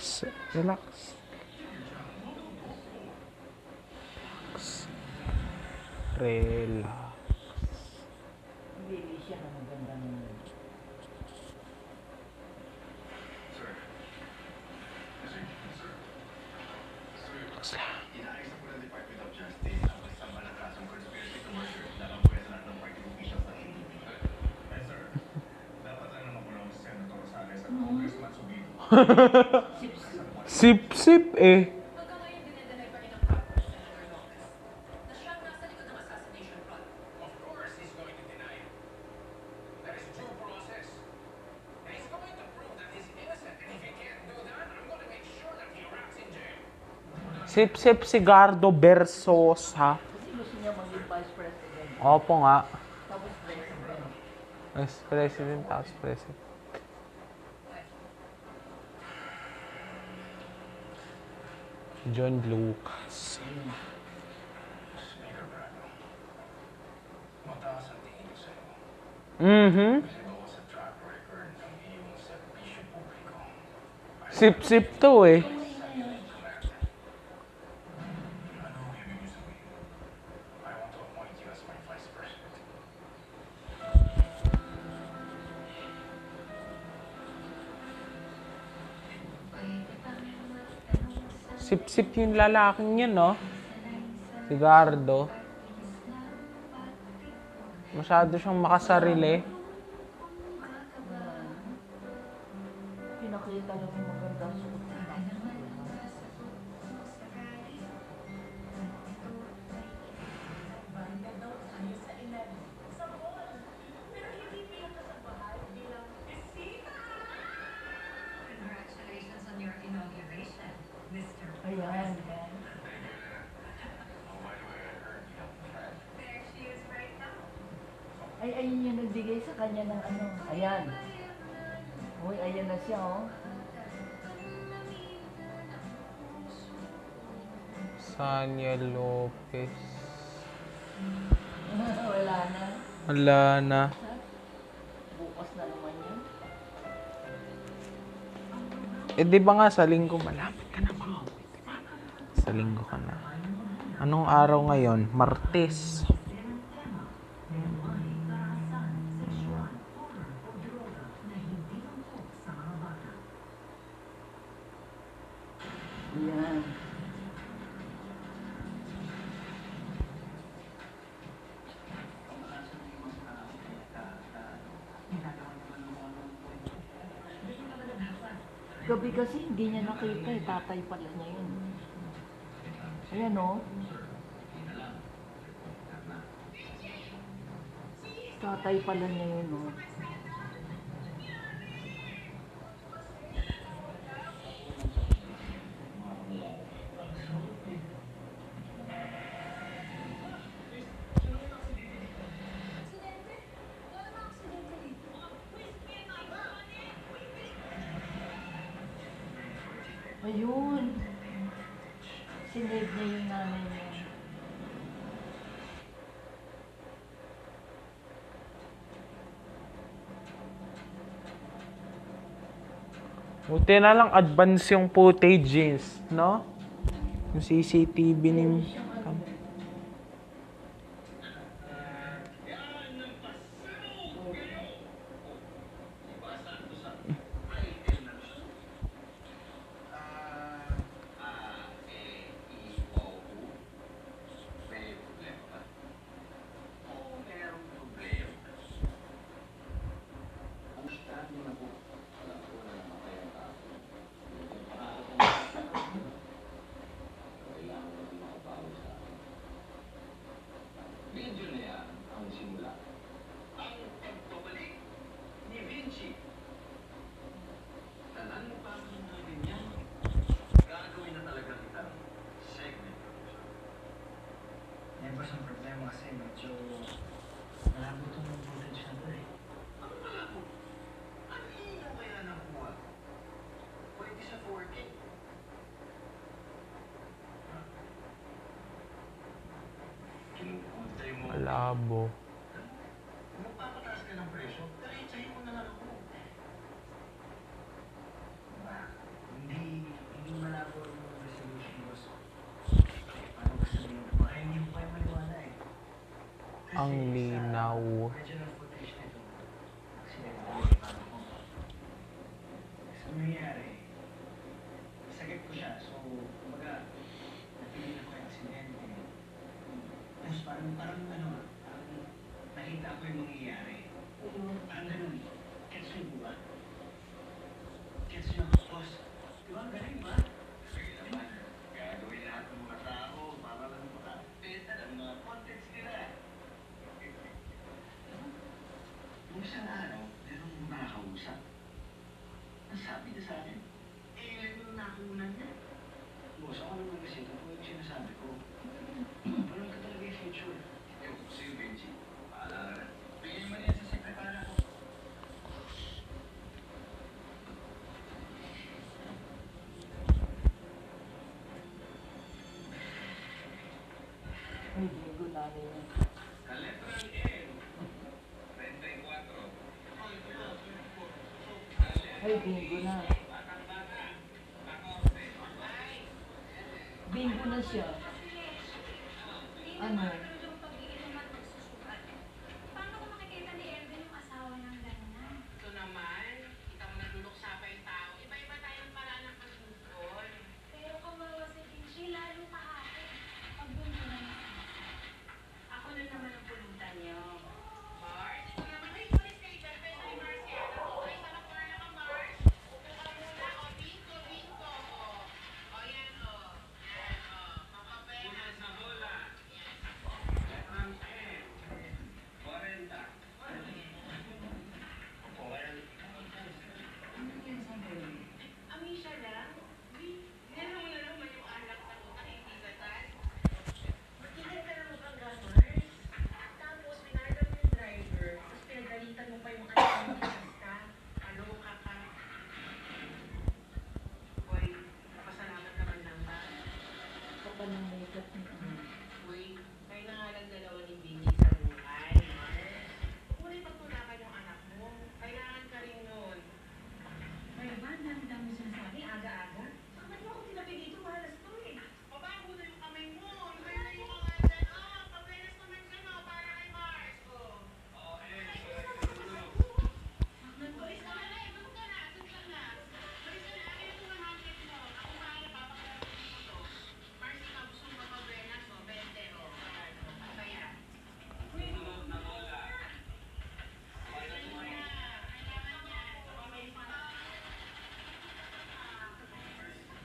Relax. Relax. Relax. Hindi siya na maganda naman. Relax lang. Inaayos po ng Department of Justice ang isang malakasong conspiracy to murder laban po sa lahat ng party officials ng ADP. Yes, sir. Dapat lang naman po ng Senator Rosales at Congressman Subido. Sip-sip eh. Hanggang ngayon, dinedenay pa rin ang plot ni Senator Lopez na siyang nasa likod ng assassination plot. Of course, he's going to deny it. That is due process. And he's going to prove that he's innocent. And if he can't do that, I'm going to make sure that he rots in jail. Sip-sip Sigardo Bersosa. Kasi gusto niya maging vice president. Opo nga. Tapos president. Vice President, tapos President. John Lucas. Speaker Brado, mataas ang tingin ko sa'yo. Kasi bawas sa track record ng iyong serbisyo publiko. Sip-sip to eh. Ano ang ibig sabihin? I want to appoint you as my vice president. Sip-sip yung lalaking yun, no? Sigardo. Masyado siyang makasarili. Pinakita lang yung maganda suot niya. Congratulations on your inauguration, Mr. Ayan. President. Oh, by the way, I heard you have a friend. There she is right now. Ay, ayun yung nagbigay sa kanya ng ano. Ayan. Uy, ayan na siya, oh. Sanya Lopez. Wala na. Wala na. Bukas na naman yun. Eh, di ba nga sa linggo malapit ka na makauwi, di ba? Sa linggo ka na. Anong araw ngayon? Martes. Ayan. Gabi kasi hindi niya nakita eh. Tatay pala niya yun. Ayan, oh. Tatay pala niya yun, oh. Ayun. Sinave niya yung nanay niya. Buti na lang advance yung footages, no? Yung CCTV ni... May problema ba? Oo, merong problema. Ang start niyo na po. Alam ko na naman kayong tao. Kailangan ko din makabawi sa akin. Video na yan ang simula. Ang pagbabalik ni Vinci. Tanan mo pa ang hindi niya. Gagawin na talaga kitang segment producer. Yan ba siyang problema kasi medyo malabo itong footage na to eh. Ano pala po? Ang ino kaya nakuha ko? Pwede sa 4K. Kinukunta mo. Malabo. Kung magpapataas ka ng presyo, diretsahin mo na lang ako. Diba? Hindi original footage nito. Accidental yung paano ko. Kasi ang nangyayari, sakit ko siya. So, kumbaga, napigilan ko yung aksidente. Tapos parang nakita ko yung mangyayari. Parang ganun. Gets mo po ba? Gets nyo? Boss, di ba? Galing ba? Sige naman. Gagawin lahat ng mga tao para lang makapita ng mga context nila. Nung isang araw, merong nakakausap. Ang sabi niya sa akin, ilan yung nakunan niya. Boss, ako naman kasi ito yung sinasabi ko. Parang ka talaga yung future. Yo, see you, Benji. Paalala na. Bigyan mo niya sa sekretara ko. Ay, bingo namin yun. Sa letrang N, 34. Ay, bingo na. Bingo na siya. Ano?